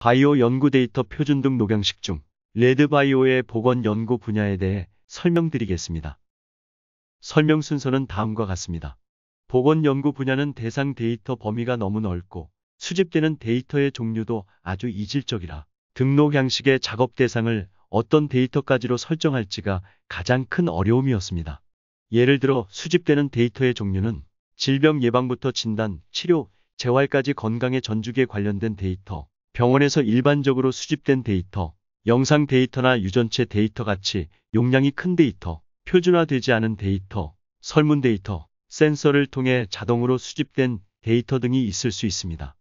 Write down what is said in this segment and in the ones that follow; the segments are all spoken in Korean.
바이오 연구 데이터 표준 등 녹양식 중 레드바이오의 보건 연구 분야에 대해 설명드리겠습니다. 설명 순서는 다음과 같습니다. 보건 연구 분야는 대상 데이터 범위가 너무 넓고 수집되는 데이터의 종류도 아주 이질적이라 등록 양식의 작업 대상을 어떤 데이터까지로 설정할지가 가장 큰 어려움이었습니다. 예를 들어 수집되는 데이터의 종류는 질병 예방부터 진단, 치료, 재활까지 건강의 전주기에 관련된 데이터, 병원에서 일반적으로 수집된 데이터, 영상 데이터나 유전체 데이터 같이 용량이 큰 데이터, 표준화되지 않은 데이터, 설문 데이터, 센서를 통해 자동으로 수집된 데이터 등이 있을 수 있습니다.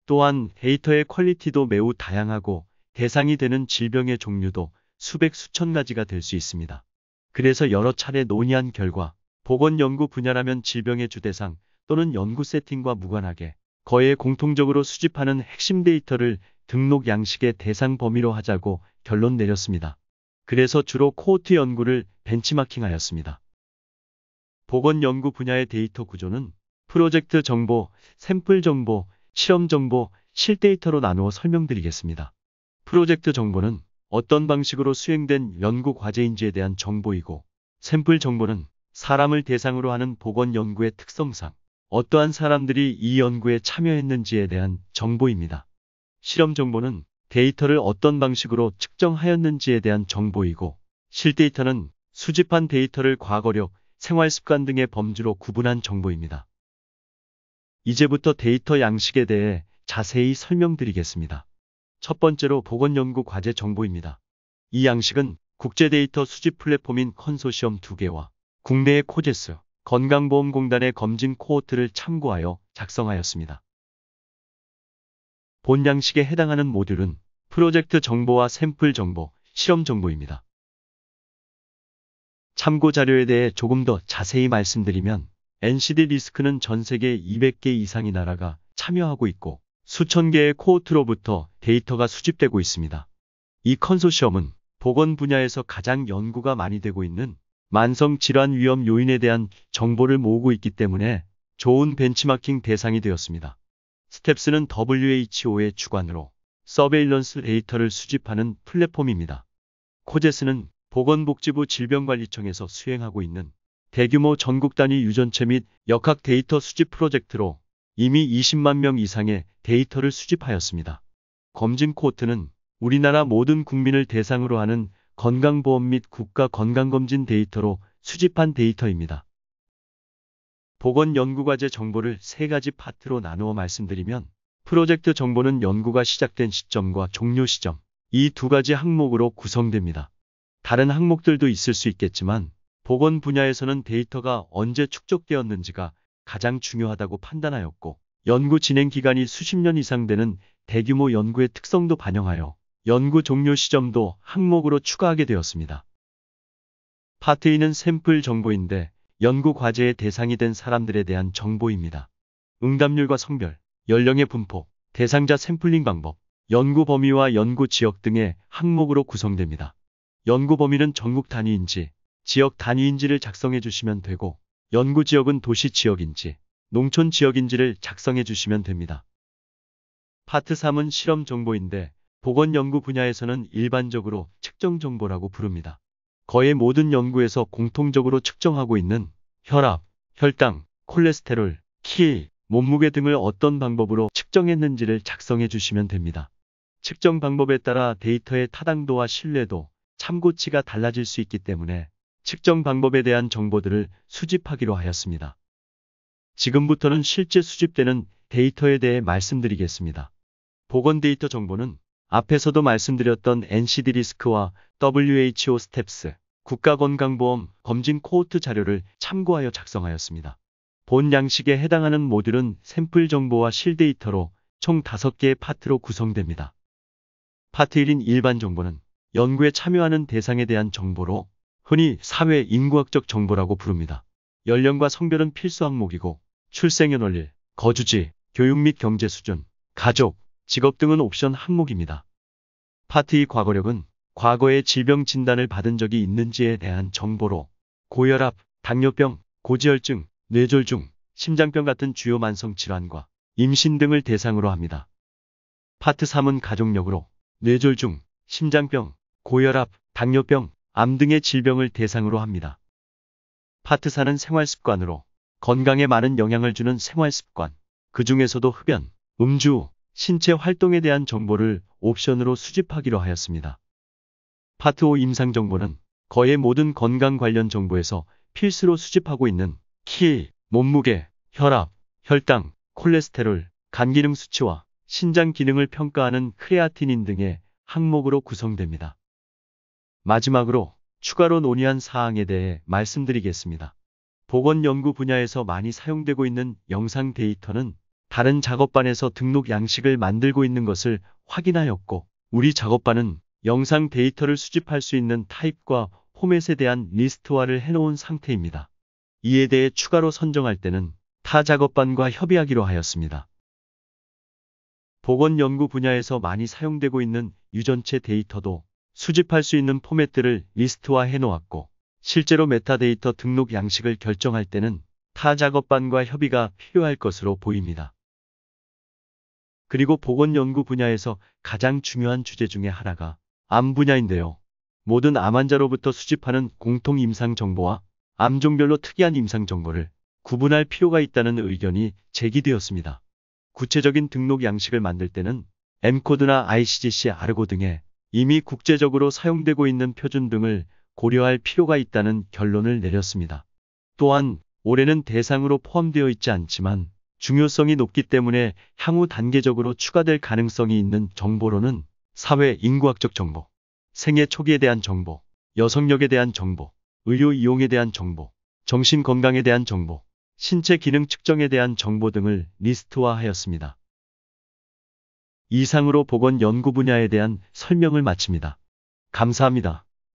또한 데이터의 퀄리티도 매우 다양하고 대상이 되는 질병의 종류도 수백 수천 가지가 될 수 있습니다. 그래서 여러 차례 논의한 결과 보건 연구 분야라면 질병의 주대상 또는 연구 세팅과 무관하게 거의 공통적으로 수집하는 핵심 데이터를 등록 양식의 대상 범위로 하자고 결론 내렸습니다. 그래서 주로 코호트 연구를 벤치마킹하였습니다. 보건 연구 분야의 데이터 구조는 프로젝트 정보, 샘플 정보, 실험 정보, 실데이터로 나누어 설명드리겠습니다. 프로젝트 정보는 어떤 방식으로 수행된 연구 과제인지에 대한 정보이고, 샘플 정보는 사람을 대상으로 하는 보건 연구의 특성상 어떠한 사람들이 이 연구에 참여했는지에 대한 정보입니다. 실험 정보는 데이터를 어떤 방식으로 측정하였는지에 대한 정보이고, 실데이터는 수집한 데이터를 과거력, 생활습관 등의 범주로 구분한 정보입니다. 이제부터 데이터 양식에 대해 자세히 설명드리겠습니다. 첫 번째로 보건연구 과제 정보입니다. 이 양식은 국제 데이터 수집 플랫폼인 컨소시엄 2개와 국내의 코제스, 건강보험공단의 검진 코호트를 참고하여 작성하였습니다. 본 양식에 해당하는 모듈은 프로젝트 정보와 샘플 정보, 실험 정보입니다. 참고 자료에 대해 조금 더 자세히 말씀드리면 NCD 리스크는 전 세계 200개 이상의 나라가 참여하고 있고 수천 개의 코호트로부터 데이터가 수집되고 있습니다. 이 컨소시엄은 보건 분야에서 가장 연구가 많이 되고 있는 만성 질환 위험 요인에 대한 정보를 모으고 있기 때문에 좋은 벤치마킹 대상이 되었습니다. 스텝스는 WHO의 주관으로 서베일런스 데이터를 수집하는 플랫폼입니다. 코제스는 보건복지부 질병관리청에서 수행하고 있는 대규모 전국 단위 유전체 및 역학 데이터 수집 프로젝트로 이미 20만 명 이상의 데이터를 수집하였습니다. 검진 코호트는 우리나라 모든 국민을 대상으로 하는 건강보험 및 국가건강검진 데이터로 수집한 데이터입니다. 보건연구과제 정보를 세 가지 파트로 나누어 말씀드리면 프로젝트 정보는 연구가 시작된 시점과 종료 시점, 이 두 가지 항목으로 구성됩니다. 다른 항목들도 있을 수 있겠지만 보건 분야에서는 데이터가 언제 축적되었는지가 가장 중요하다고 판단하였고 연구 진행 기간이 수십 년 이상 되는 대규모 연구의 특성도 반영하여 연구 종료 시점도 항목으로 추가하게 되었습니다. 파트 2는 샘플 정보인데 연구 과제의 대상이 된 사람들에 대한 정보입니다. 응답률과 성별, 연령의 분포, 대상자 샘플링 방법, 연구 범위와 연구 지역 등의 항목으로 구성됩니다. 연구 범위는 전국 단위인지, 지역 단위인지를 작성해 주시면 되고 연구 지역은 도시 지역인지, 농촌 지역인지를 작성해 주시면 됩니다. 파트 3은 실험 정보인데 보건 연구 분야에서는 일반적으로 측정 정보라고 부릅니다. 거의 모든 연구에서 공통적으로 측정하고 있는 혈압, 혈당, 콜레스테롤, 키, 몸무게 등을 어떤 방법으로 측정했는지를 작성해 주시면 됩니다. 측정 방법에 따라 데이터의 타당도와 신뢰도, 참고치가 달라질 수 있기 때문에 측정 방법에 대한 정보들을 수집하기로 하였습니다. 지금부터는 실제 수집되는 데이터에 대해 말씀드리겠습니다. 보건 데이터 정보는 앞에서도 말씀드렸던 NCD 리스크와 WHO 스텝스, 국가건강보험 검진 코호트 자료를 참고하여 작성하였습니다. 본 양식에 해당하는 모듈은 샘플 정보와 실데이터로 총 5개의 파트로 구성됩니다. 파트 1인 일반 정보는 연구에 참여하는 대상에 대한 정보로 흔히 사회 인구학적 정보라고 부릅니다. 연령과 성별은 필수 항목이고 출생연월일, 거주지, 교육 및 경제 수준, 가족, 직업 등은 옵션 항목입니다. 파트 2 과거력은 과거에 질병 진단을 받은 적이 있는지에 대한 정보로 고혈압, 당뇨병, 고지혈증, 뇌졸중, 심장병 같은 주요 만성 질환과 임신 등을 대상으로 합니다. 파트 3은 가족력으로 뇌졸중, 심장병, 고혈압, 당뇨병, 암 등의 질병을 대상으로 합니다. 파트 4는 생활습관으로 건강에 많은 영향을 주는 생활습관, 그 중에서도 흡연, 음주, 신체 활동에 대한 정보를 옵션으로 수집하기로 하였습니다. 파트 5 임상정보는 거의 모든 건강 관련 정보에서 필수로 수집하고 있는 키, 몸무게, 혈압, 혈당, 콜레스테롤, 간 기능 수치와 신장 기능을 평가하는 크레아티닌 등의 항목으로 구성됩니다. 마지막으로 추가로 논의한 사항에 대해 말씀드리겠습니다. 보건 연구 분야에서 많이 사용되고 있는 영상 데이터는 다른 작업반에서 등록 양식을 만들고 있는 것을 확인하였고, 우리 작업반은 영상 데이터를 수집할 수 있는 타입과 포맷에 대한 리스트화를 해놓은 상태입니다. 이에 대해 추가로 선정할 때는 타 작업반과 협의하기로 하였습니다. 보건 연구 분야에서 많이 사용되고 있는 유전체 데이터도 수집할 수 있는 포맷들을 리스트화 해놓았고, 실제로 메타데이터 등록 양식을 결정할 때는 타 작업반과 협의가 필요할 것으로 보입니다. 그리고 보건 연구 분야에서 가장 중요한 주제 중에 하나가 암 분야인데요. 모든 암 환자로부터 수집하는 공통 임상 정보와 암종별로 특이한 임상 정보를 구분할 필요가 있다는 의견이 제기되었습니다. 구체적인 등록 양식을 만들 때는 M코드나 ICGC 아르고 등의 이미 국제적으로 사용되고 있는 표준 등을 고려할 필요가 있다는 결론을 내렸습니다. 또한 올해는 대상으로 포함되어 있지 않지만 중요성이 높기 때문에 향후 단계적으로 추가될 가능성이 있는 정보로는 사회 인구학적 정보, 생애 초기에 대한 정보, 여성력에 대한 정보, 의료 이용에 대한 정보, 정신 건강에 대한 정보, 신체 기능 측정에 대한 정보 등을 리스트화하였습니다. 이상으로 보건 연구 분야에 대한 설명을 마칩니다. 감사합니다.